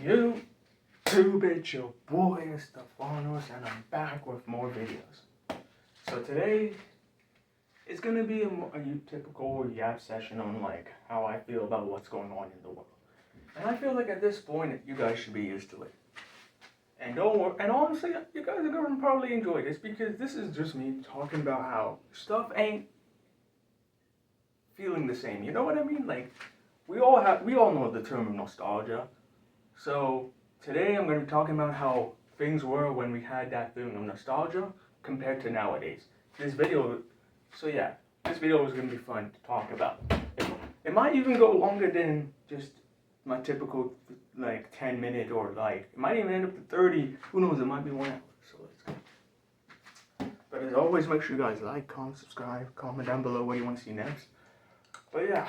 YouTube, it's your boy Stefanos, and I'm back with more videos. So today is gonna be a typical yap session on like how I feel about what's going on in the world, and I feel like at this point you guys should be used to it. And don't worry, and honestly, you guys are gonna probably enjoy this because this is just me talking about how stuff ain't feeling the same. You know what I mean? Like we all know the term nostalgia. So today I'm going to be talking about how things were when we had that feeling of nostalgia compared to nowadays. This video, this video is going to be fun to talk about. It might even go longer than just my typical like 10-minute or like, it might even end up to 30. Who knows, it might be 1 hour. So let's go. But as always, make sure you guys like, comment, subscribe, comment down below what you want to see next. But yeah,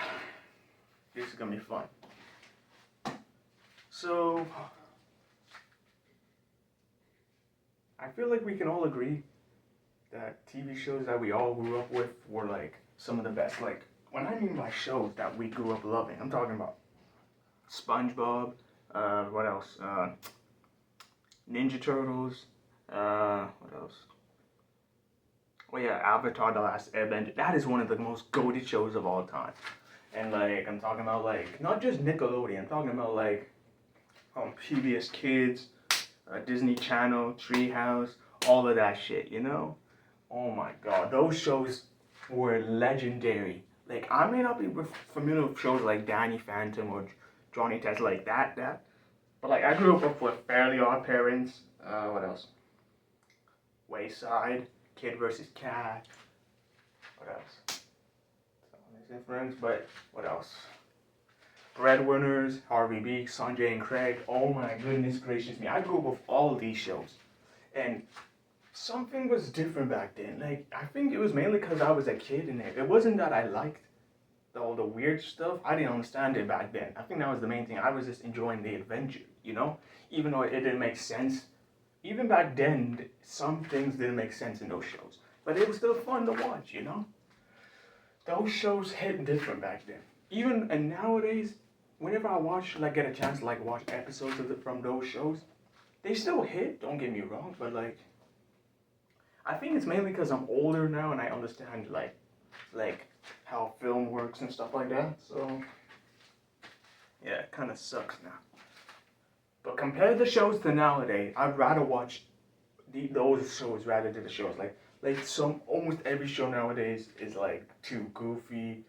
this is going to be fun. So, I feel like we can all agree that TV shows that we all grew up with were like some of the best. Like, when I mean by shows that we grew up loving, I'm talking about SpongeBob, what else? Ninja Turtles, what else? Oh yeah, Avatar: The Last Airbender. That is one of the most goated shows of all time. And like, I'm talking about like, not just Nickelodeon, I'm talking about like, PBS Kids, Disney Channel, Treehouse, all of that shit, you know? Oh my god, those shows were legendary. Like, I may not be familiar with shows like Danny Phantom or Johnny Test like that, but like, I grew up with Fairly Odd Parents, what else? Wayside, Kid vs. Cat, what else? Some influence, but what else? Breadwinners, Harvey Beak, Sanjay and Craig. Oh my goodness gracious me. I grew up with all of these shows. And something was different back then. Like, I think it was mainly because I was a kid and it wasn't that I liked all the weird stuff. I didn't understand it back then. I think that was the main thing. I was just enjoying the adventure, you know? Even though it didn't make sense. Even back then, some things didn't make sense in those shows. But it was still fun to watch, you know? Those shows hit different back then. Even, and nowadays, whenever I watch, like, get a chance to, like, watch episodes of it from those shows, they still hit, don't get me wrong, but, like, I think it's mainly because I'm older now and I understand, like, how film works and stuff like that, so, yeah, it kind of sucks now. But compare the shows to nowadays, I'd rather watch those shows rather than the shows, like, almost every show nowadays is, like, too goofy,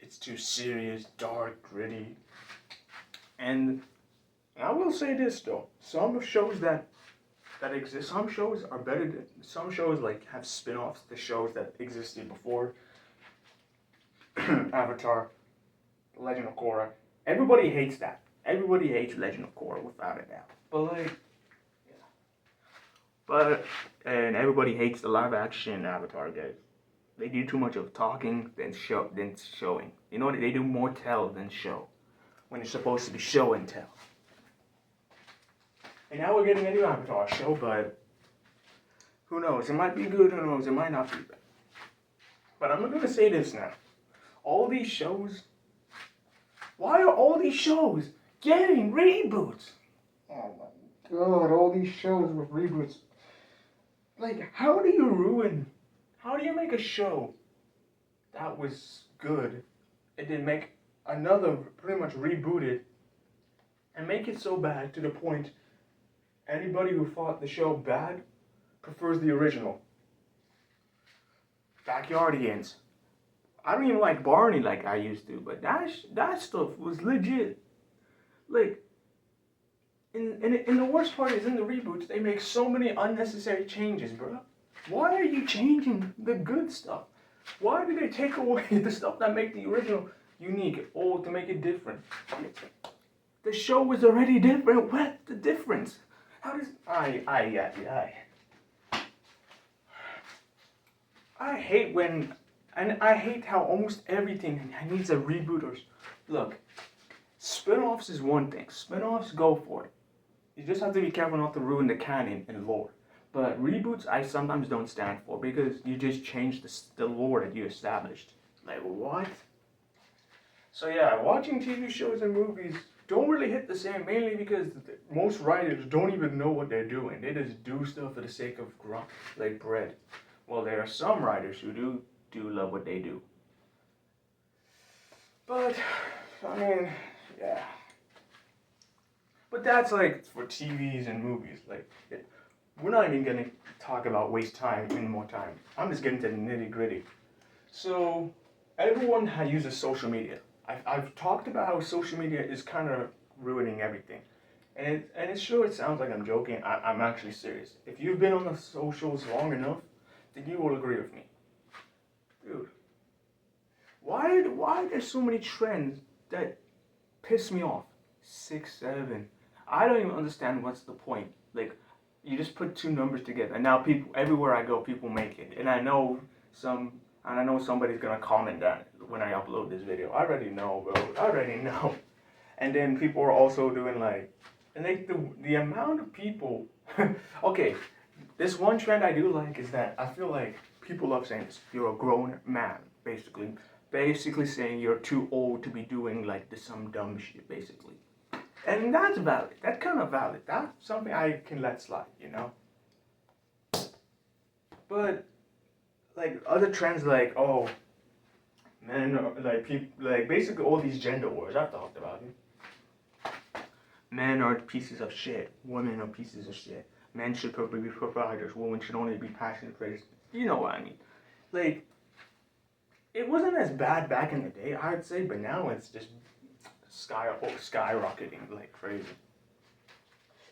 it's too serious, dark, gritty. And I will say this though, some shows that exist, some shows are better than, some shows like have spin-offs to shows that existed before. Avatar, Legend of Korra. Everybody hates that. Everybody hates Legend of Korra without a doubt. But like, and everybody hates the live action Avatar guys. They do too much of talking than showing. You know what? They do more tell than show. When it's supposed to be show and tell. And now we're getting a new Avatar show, but who knows? It might be good, who knows? It might not be bad. But I'm going to say this now. All these shows, why are all these shows getting reboots? Oh my god, all these shows with reboots. Like, how do you make a show that was good and then make another pretty much rebooted and make it so bad to the point anybody who thought the show bad prefers the original? Backyardigans. I don't even like Barney like I used to, but that stuff was legit. Like, and the worst part is in the reboots, they make so many unnecessary changes, bro. Why are you changing the good stuff? Why do they take away the stuff that make the original unique or to make it different? The show was already different. What's the difference? How does I hate when, and I hate how almost everything needs a reboot or look. Spin-offs is one thing. Spin-offs, go for it. You just have to be careful not to ruin the canon and lore. But reboots, I sometimes don't stand for because you just change the lore that you established. Like, what? So yeah, watching TV shows and movies don't really hit the same, mainly because most writers don't even know what they're doing. They just do stuff for the sake of like bread. Well, there are some writers who do love what they do. But I mean, yeah. But that's like for TVs and movies. Like, we're not even gonna talk about waste time any more time. I'm just getting to the nitty gritty. So, everyone uses social media. I've talked about how social media is kind of ruining everything. And it's sure it sounds like I'm joking. I'm actually serious. If you've been on the socials long enough, then you will agree with me. Dude, why are there so many trends that piss me off? 6, 7. I don't even understand what's the point. Like, you just put two numbers together, and now people everywhere I go, people make it, and I know somebody's gonna comment that when I upload this video. I already know, bro. I already know. And then people are also doing like, and like the amount of people. Okay, this one trend I do like is that I feel like people love saying this. You're a grown man, basically saying you're too old to be doing like some dumb shit, basically. And that's valid. That's kind of valid. That's something I can let slide, you know. But like other trends, like men are like people, like basically all these gender wars I've talked about it. Men are pieces of shit. Women are pieces of shit. Men should probably be providers. Women should only be passionate creators. You know what I mean? Like, it wasn't as bad back in the day, I'd say, but now it's just skyrocketing like crazy.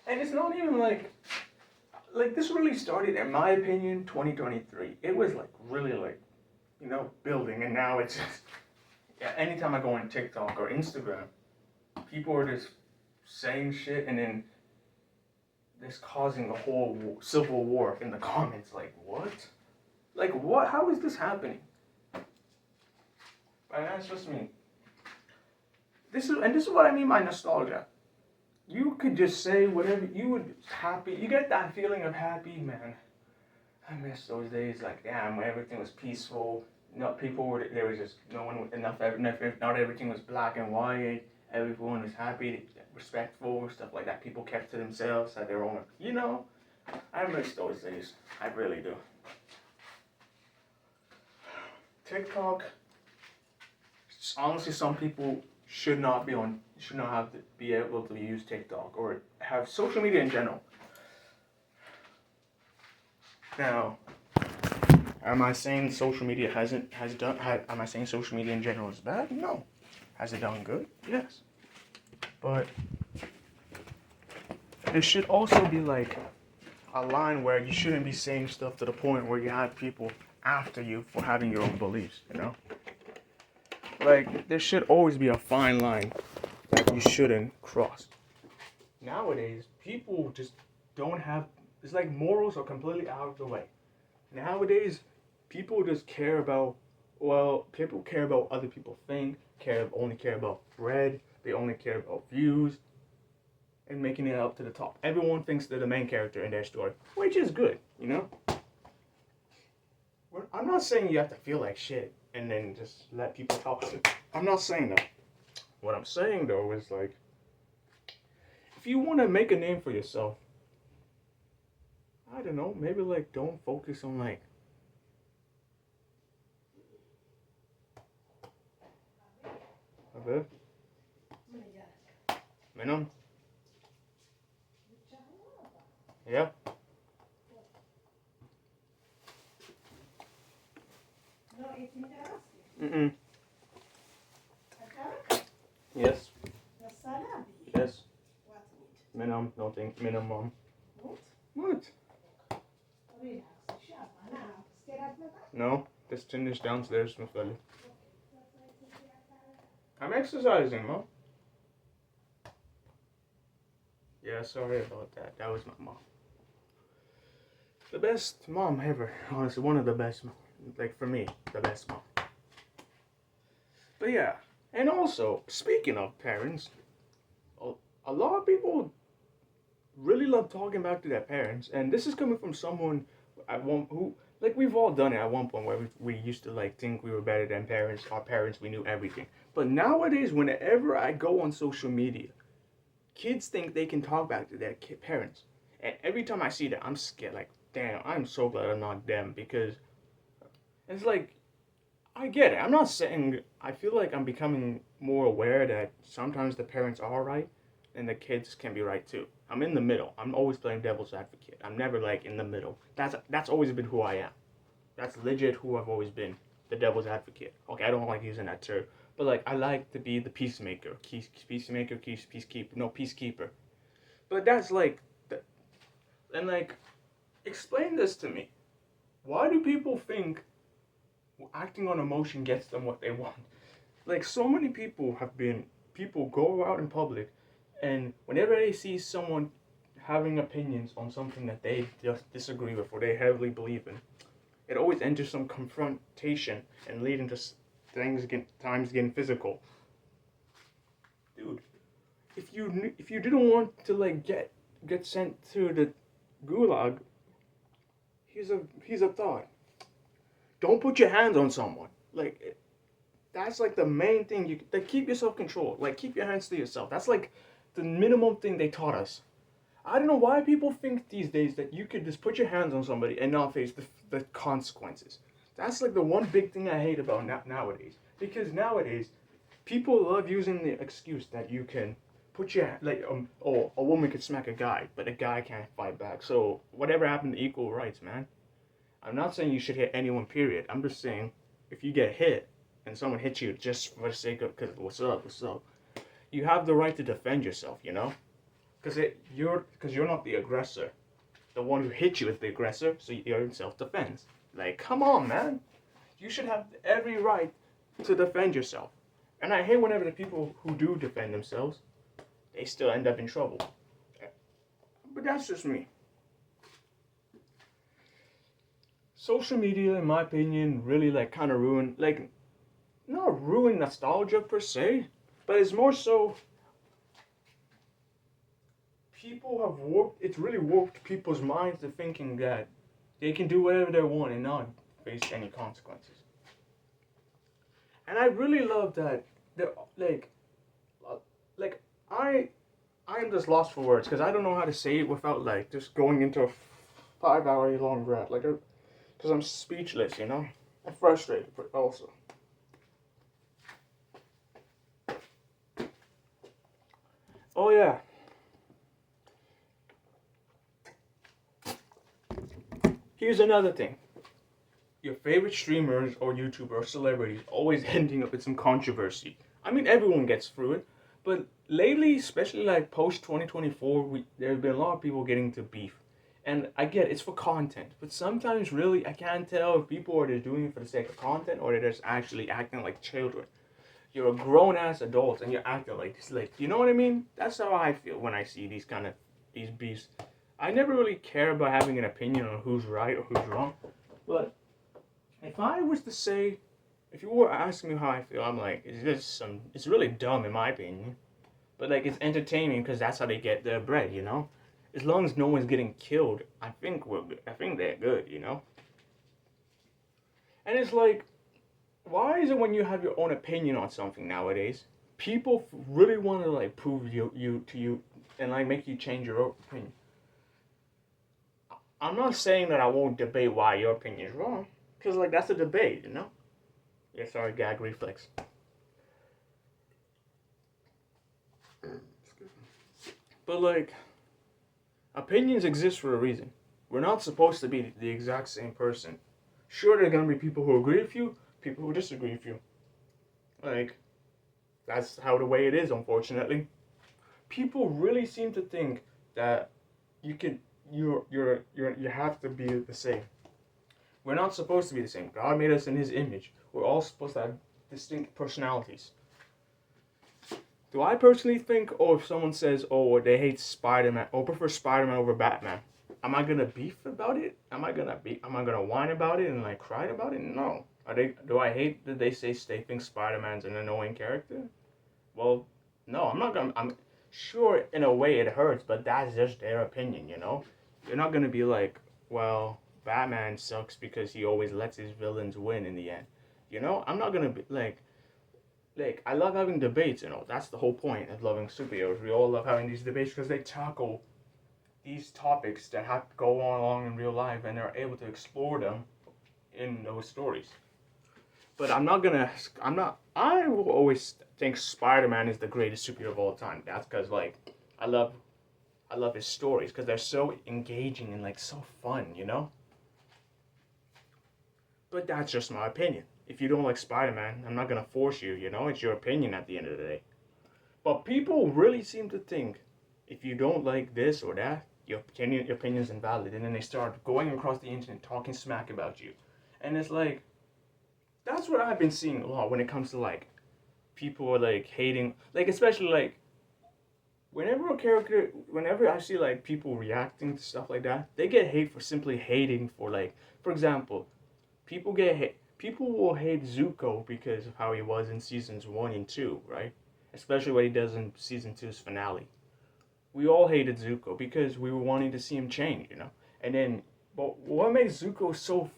And it's not even like this really started, in my opinion, 2023. It was like really like, you know, building, and now it's just, yeah, anytime I go on TikTok or Instagram, people are just saying shit and then this causing a whole civil war in the comments. Like, what? Like, what? How is this happening? And that's just me. This is what I mean by nostalgia. You could just say whatever you would happy. You get that feeling of happy, man. I miss those days. Like, damn, when everything was peaceful. No, there was just no one enough. Not everything was black and white. Everyone was happy, respectful, stuff like that. People kept to themselves, had their own. You know, I miss those days. I really do. TikTok. Honestly, some people should not have to be able to use TikTok or have social media in general. Now, am I saying social media am I saying social media in general is bad? No. Has it done good? Yes. But there should also be like a line where you shouldn't be saying stuff to the point where you have people after you for having your own beliefs, you know? Like, there should always be a fine line that you shouldn't cross. Nowadays, people just don't have, it's like morals are completely out of the way. Nowadays, people just care about, people care about what other people think, only care about bread, they only care about views, and making it up to the top. Everyone thinks they're the main character in their story, which is good, you know? I'm not saying you have to feel like shit and then just let people talk to you. I'm not saying that. What I'm saying, though, is like, if you want to make a name for yourself, I don't know, maybe like don't focus on like, okay, minimum, yeah. Mm-mm. Yes. Yes. Minimum, nothing. Minimum. What? No, this tin is downstairs, my fella. I'm exercising, Mom. Yeah, sorry about that. That was my mom. The best mom ever. Honestly, one of the best. Like, for me, the best mom. But yeah, and also, speaking of parents, a lot of people really love talking back to their parents, and this is coming from someone who Like we've all done it at one point where we used to like think we were better than parents. Our parents, we knew everything. But nowadays, whenever I go on social media, kids think they can talk back to their parents, and every time I see that, I'm scared. Like, damn, I'm so glad I'm not them because it's like I get it. I'm not saying I feel like I'm becoming more aware that sometimes the parents are right and the kids can be right too. I'm in the middle. I'm always playing devil's advocate. I'm never like in the middle. That's always been who I am. That's legit who I've always been. The devil's advocate. Okay, I don't like using that term, but like I like to be the peacemaker. Peacekeeper. No, peacekeeper. But that's like, and like, explain this to me. Why do people think acting on emotion gets them what they want? Like so many people go out in public, and whenever they see someone having opinions on something that they just disagree with or they heavily believe in, it always enters some confrontation and leading to times getting physical. Dude, if you didn't want to like get sent to the gulag, here's a thought. Don't put your hands on someone. Like that's like the main thing. You like keep yourself controlled. Like keep your hands to yourself. That's like the minimum thing they taught us. I don't know why people think these days that you could just put your hands on somebody and not face the consequences. That's like the one big thing I hate about nowadays. Because nowadays, people love using the excuse that you can put your like oh, a woman could smack a guy, but a guy can't fight back. So whatever happened to equal rights, man? I'm not saying you should hit anyone. Period. I'm just saying if you get hit and someone hits you just for the sake of because what's up, you have the right to defend yourself. You know, because you're not the aggressor. The one who hit you is the aggressor, so you're in self-defense. Like, come on, man. You should have every right to defend yourself. And I hate whenever the people who do defend themselves, they still end up in trouble. But that's just me. Social media, in my opinion, really like kind of ruined, like, not ruined nostalgia per se, but it's more so people have warped, it's really warped people's minds to thinking that they can do whatever they want and not face any consequences. And I really love that they're like I am just lost for words because I don't know how to say it without like just going into a 5 hour long rant like because I'm speechless, you know. I'm frustrated, but also. Oh yeah. Here's another thing. Your favorite streamers or YouTubers or celebrities always ending up in some controversy. I mean, everyone gets through it, but lately, especially like post 2024, there's been a lot of people getting to beef. And I get it's for content, but sometimes really I can't tell if people are just doing it for the sake of content or they're just actually acting like children. You're a grown ass adult and you're acting like this, like you know what I mean? That's how I feel when I see these beefs. I never really care about having an opinion on who's right or who's wrong, but if I was to say, if you were asking me how I feel, I'm like, it's really dumb in my opinion. But like, it's entertaining because that's how they get their bread, you know? As long as no one's getting killed, I think we're good. I think they're good, you know? And it's like, why is it when you have your own opinion on something nowadays, people really want to like prove you to you and like make you change your opinion? I'm not saying that I won't debate why your opinion is wrong, because like that's a debate, you know? Yeah, sorry, gag reflex. But like, opinions exist for a reason. We're not supposed to be the exact same person. Sure, there are gonna be people who agree with you, people who disagree with you. Like, that's how the way it is, unfortunately. People really seem to think that you can you have to be the same. We're not supposed to be the same. God made us in His image. We're all supposed to have distinct personalities. Do I personally think, oh, if someone says, oh, they hate Spider-Man, or prefer Spider-Man over Batman, am I gonna beef about it? Am I gonna whine about it and like cry about it? No. Do I hate that they say they think Spider-Man's an annoying character? Well, no, I'm not gonna. I'm sure in a way it hurts, but that's just their opinion, you know. You're not gonna be like, well, Batman sucks because he always lets his villains win in the end. You know, I'm not gonna be like I love having debates. You know, that's the whole point of loving superheroes. We all love having these debates because they tackle these topics that have to go on along in real life, and they're able to explore them in those stories. But I will always think Spider-Man is the greatest superhero of all time. That's because like I love I love his stories because they're so engaging and like so fun, you know. But that's just my opinion. If you don't like Spider-Man, I'm not gonna force you. You know, it's your opinion at the end of the day. But people really seem to think if you don't like this or that, your opinion is invalid, and then they start going across the internet talking smack about you, and it's like that's what I've been seeing a lot when it comes to like people are like hating, like especially like whenever I see like people reacting to stuff like that, they get hate for simply hating for like, for example, people will hate Zuko because of how he was in seasons 1 and 2, right? Especially what he does in season two's finale. We all hated Zuko because we were wanting to see him change, you know. And then, but what makes Zuko so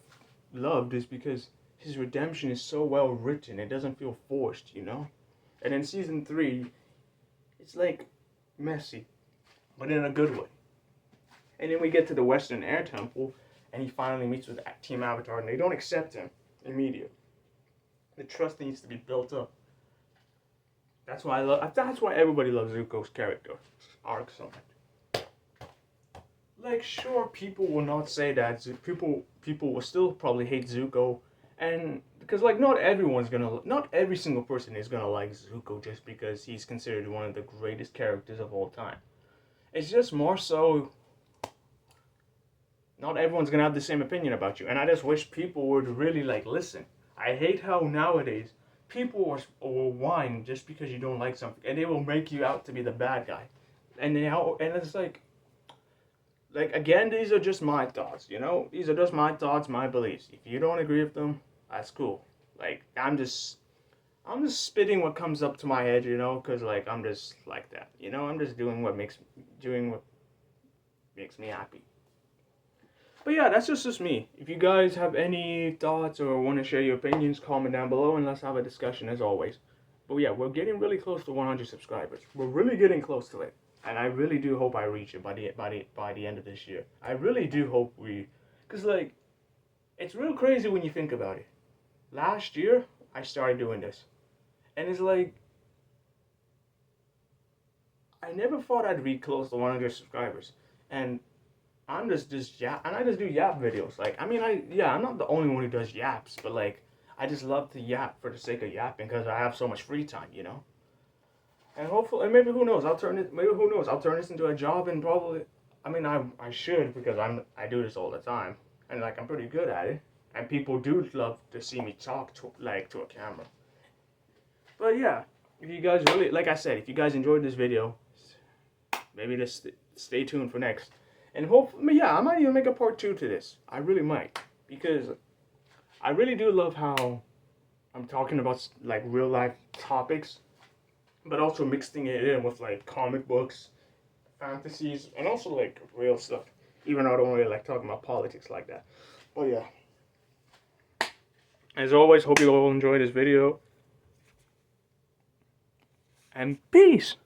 loved is because his redemption is so well written. It doesn't feel forced, you know. And in season 3, it's like messy, but in a good way. And then we get to the Western Air Temple, and he finally meets with Team Avatar, and they don't accept him immediately. The trust needs to be built up. That's why That's why everybody loves Zuko's character arc so much. Like, sure, people will not say that. People will still probably hate Zuko, and because like not every single person is gonna like Zuko just because he's considered one of the greatest characters of all time. It's just more so. Not everyone's gonna have the same opinion about you, and I just wish people would really like listen. I hate how nowadays people will whine just because you don't like something, and they will make you out to be the bad guy, and it's like again, these are just my thoughts, you know. These are just my thoughts, my beliefs. If you don't agree with them, that's cool. Like I'm just spitting what comes up to my head, you know, cause like I'm just like that, you know. I'm just doing what makes me happy. But yeah, that's just me. If you guys have any thoughts or want to share your opinions, comment down below and let's have a discussion as always. But yeah, we're getting really close to 100 subscribers. We're really getting close to it, and I really do hope I reach it by the end of this year. I really do hope cause like, it's real crazy when you think about it. Last year I started doing this, and it's like I never thought I'd reach close to 100 subscribers, and I'm just yap, and I just do yap videos. Like, I mean, I'm not the only one who does yaps, but like, I just love to yap for the sake of yapping because I have so much free time, you know. And hopefully, and maybe who knows, I'll turn this into a job, and probably, I mean, I should because I do this all the time, and like I'm pretty good at it, and people do love to see me talk to a camera. But yeah, if you guys really, like I said, if you guys enjoyed this video, maybe just stay tuned for next. And hopefully, yeah, I might even make a part 2 to this. I really might. Because I really do love how I'm talking about like real life topics, but also mixing it in with like comic books, fantasies, and also like real stuff. Even though I don't really like talking about politics like that. But yeah. As always, hope you all enjoyed this video. And peace!